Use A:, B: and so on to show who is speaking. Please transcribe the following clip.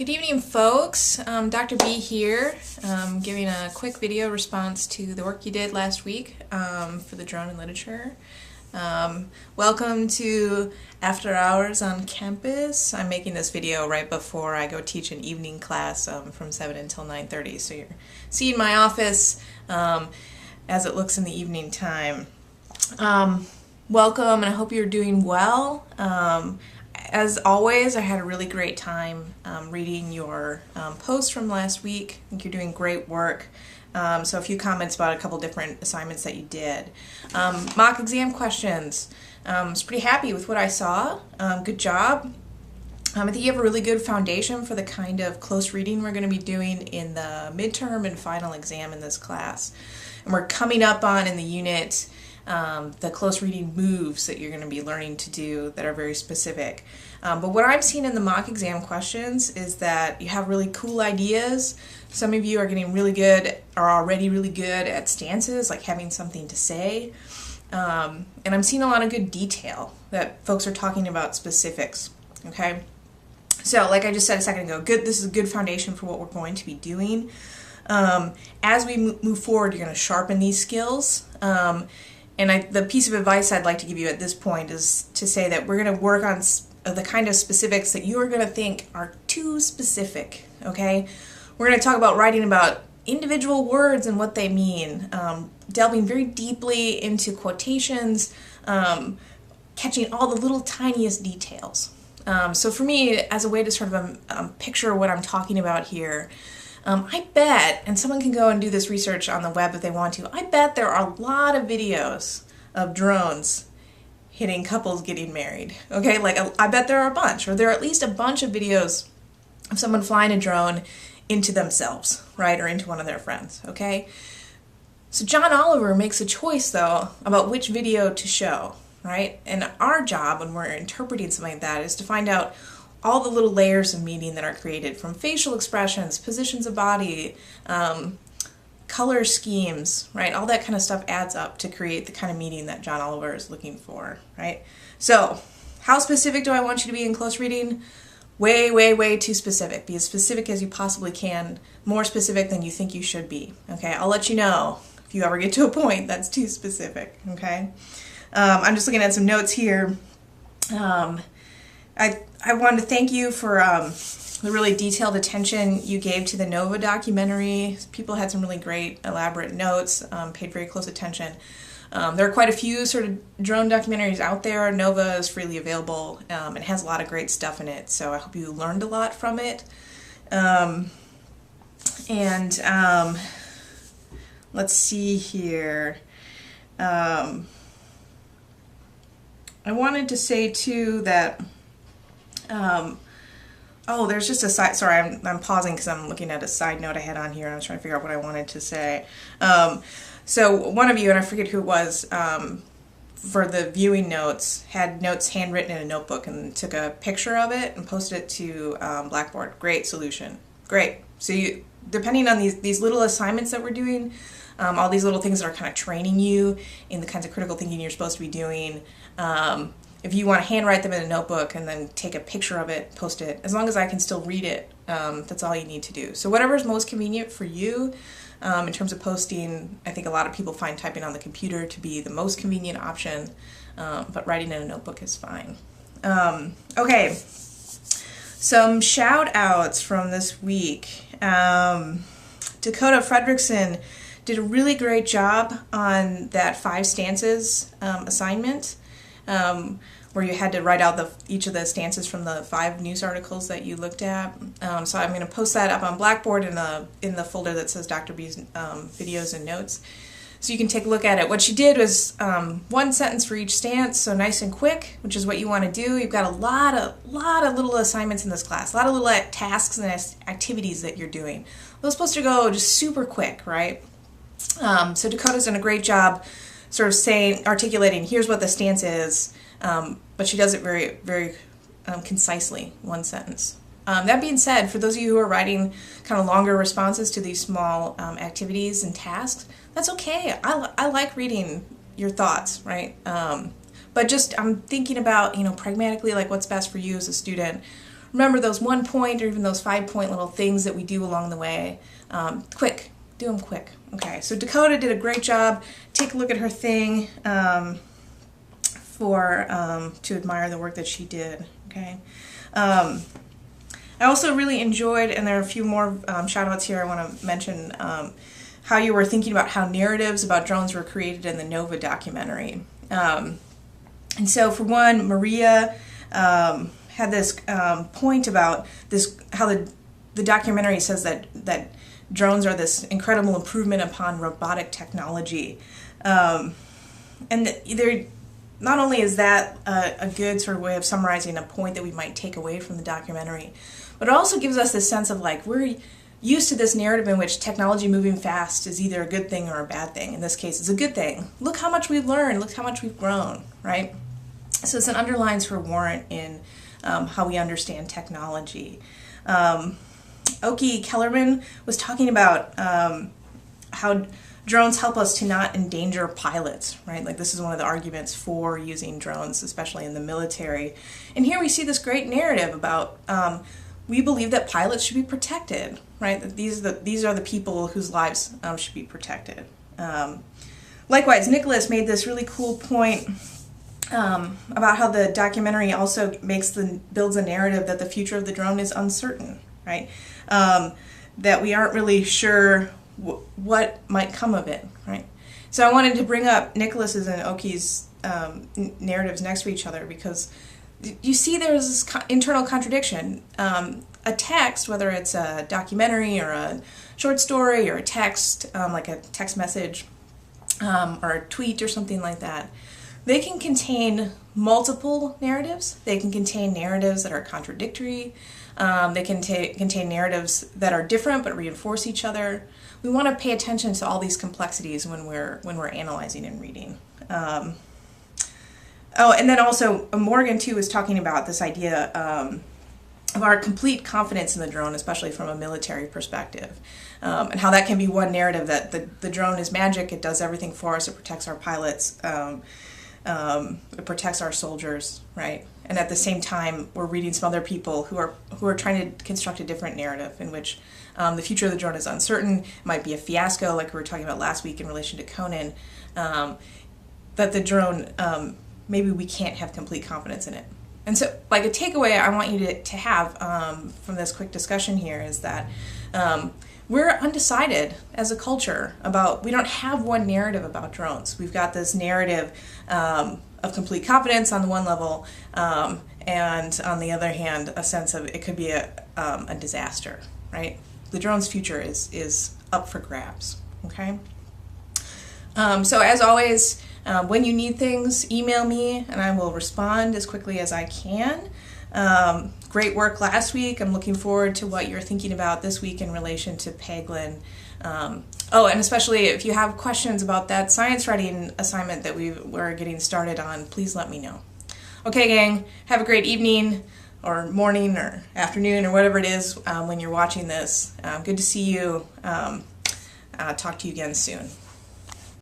A: Good evening, folks. Dr. B here, giving a quick video response to the work you did last week for the drone in literature. Welcome to After Hours on Campus. I'm making this video right before I go teach an evening class from 7 until 9:30. So you're seeing my office as it looks in the evening time. Welcome, and I hope you're doing well. As always, I had a really great time reading your post from last week. I think you're doing great work. So a few comments about a couple different assignments that you did. Mock exam questions. I was pretty happy with what I saw. Good job. I think you have a really good foundation for the kind of close reading we're going to be doing in the midterm and final exam in this class. And we're coming up on in the unit the close reading moves that you're going to be learning to do that are very specific. But what I'm seeing in the mock exam questions is that you have really cool ideas. Some of you are getting really good, are already really good at stances, like having something to say. And I'm seeing a lot of good detail that folks are talking about specifics. Okay? So, like I just said a second ago, this is a good foundation for what we're going to be doing. As we move forward, you're going to sharpen these skills. And the piece of advice I'd like to give you at this point is to say that we're going to work on the kind of specifics that you are going to think are too specific, okay? We're going to talk about writing about individual words and what they mean, delving very deeply into quotations, catching all the little tiniest details. So for me, as a way to sort of picture what I'm talking about here, I bet, and someone can go and do this research on the web if they want to, I bet there are a lot of videos of drones hitting couples getting married. Okay, like I bet there are a bunch, or there are at least a bunch of videos of someone flying a drone into themselves, right, or into one of their friends, okay? So John Oliver makes a choice, though, about which video to show, right? And our job when we're interpreting something like that is to find out all the little layers of meaning that are created from facial expressions, positions of body, color schemes, right? All that kind of stuff adds up to create the kind of meaning that John Oliver is looking for, right? So, how specific do I want you to be in close reading? Way, way, way too specific. Be as specific as you possibly can, more specific than you think you should be, okay? I'll let you know if you ever get to a point that's too specific, okay? I'm just looking at some notes here. I wanted to thank you for the really detailed attention you gave to the Nova documentary. People had some really great, elaborate notes, paid very close attention. There are quite a few sort of drone documentaries out there. Nova is freely available and has a lot of great stuff in it, so I hope you learned a lot from it. Let's see here. I wanted to say, too, that there's just a side, sorry, I'm pausing because I'm looking at a side note I had on here and I was trying to figure out what I wanted to say. So one of you, and I forget who it was, for the viewing notes, had notes handwritten in a notebook and took a picture of it and posted it to Blackboard. Great solution. Great. So you, depending on these little assignments that we're doing, all these little things that are kind of training you in the kinds of critical thinking you're supposed to be doing, if you want to handwrite them in a notebook and then take a picture of it, post it, as long as I can still read it, that's all you need to do. So whatever is most convenient for you in terms of posting. I think a lot of people find typing on the computer to be the most convenient option, but writing in a notebook is fine. Okay, some shout outs from this week. Dakota Fredrickson did a really great job on that 5 stances assignment. Where you had to write out each of the stances from the 5 news articles that you looked at. So I'm going to post that up on Blackboard in the folder that says Dr. B's videos and notes. So you can take a look at it. What she did was 1 sentence for each stance, so nice and quick, which is what you want to do. You've got a lot of little assignments in this class, a lot of little tasks and activities that you're doing. Those are supposed to go just super quick, right? So Dakota's done a great job sort of articulating, here's what the stance is, but she does it very, very concisely, 1 sentence. That being said, for those of you who are writing kind of longer responses to these small activities and tasks, that's okay. I like reading your thoughts, right? But just I'm thinking about, pragmatically, like what's best for you as a student. remember those 1 point or even those 5-point little things that we do along the way. Quick. Do them quick. Okay, so Dakota did a great job. Take a look at her thing to admire the work that she did. Okay. I also really enjoyed, and there are a few more shout-outs here I want to mention, how you were thinking about how narratives about drones were created in the NOVA documentary. And so for one, Maria had this point about this, how the documentary says that drones are this incredible improvement upon robotic technology. And they're, not only is that a good sort of way of summarizing a point that we might take away from the documentary, but it also gives us this sense of like, we're used to this narrative in which technology moving fast is either a good thing or a bad thing. In this case, it's a good thing. Look how much we've learned. Look how much we've grown, right? So it's an underlines for warrant in how we understand technology. Oki Kellerman was talking about how drones help us to not endanger pilots, right? Like this is one of the arguments for using drones, especially in the military. And here we see this great narrative about we believe that pilots should be protected, right? That these are the people whose lives should be protected. Likewise, Nicholas made this really cool point about how the documentary also builds a narrative that the future of the drone is uncertain, right? That we aren't really sure what might come of it, right? So I wanted to bring up Nicholas's and Oki's narratives next to each other because you see there's this internal contradiction. A text, whether it's a documentary or a short story or a text, like a text message or a tweet or something like that, they can contain multiple narratives. They can contain narratives that are contradictory. They can contain narratives that are different but reinforce each other. We want to pay attention to all these complexities when we're analyzing and reading. Oh, and then also Morgan too was talking about this idea of our complete confidence in the drone, especially from a military perspective, and how that can be one narrative that the drone is magic. It does everything for us. It protects our pilots. It protects our soldiers, right? And at the same time, we're reading some other people who are trying to construct a different narrative in which the future of the drone is uncertain. It might be a fiasco, like we were talking about last week in relation to Conan. That the drone, maybe we can't have complete confidence in it. And so, like a takeaway I want you to have from this quick discussion here is that we're undecided as a culture about, we don't have one narrative about drones. We've got this narrative of complete confidence on the one level, and on the other hand, a sense of it could be a disaster, right? The drone's future is up for grabs, okay? So as always, when you need things, email me and I will respond as quickly as I can. Great work last week. I'm looking forward to what you're thinking about this week in relation to Peglin. Oh, and especially if you have questions about that science writing assignment that we're getting started on, please let me know. Okay, gang, have a great evening or morning or afternoon or whatever it is when you're watching this. Good to see you. Talk to you again soon.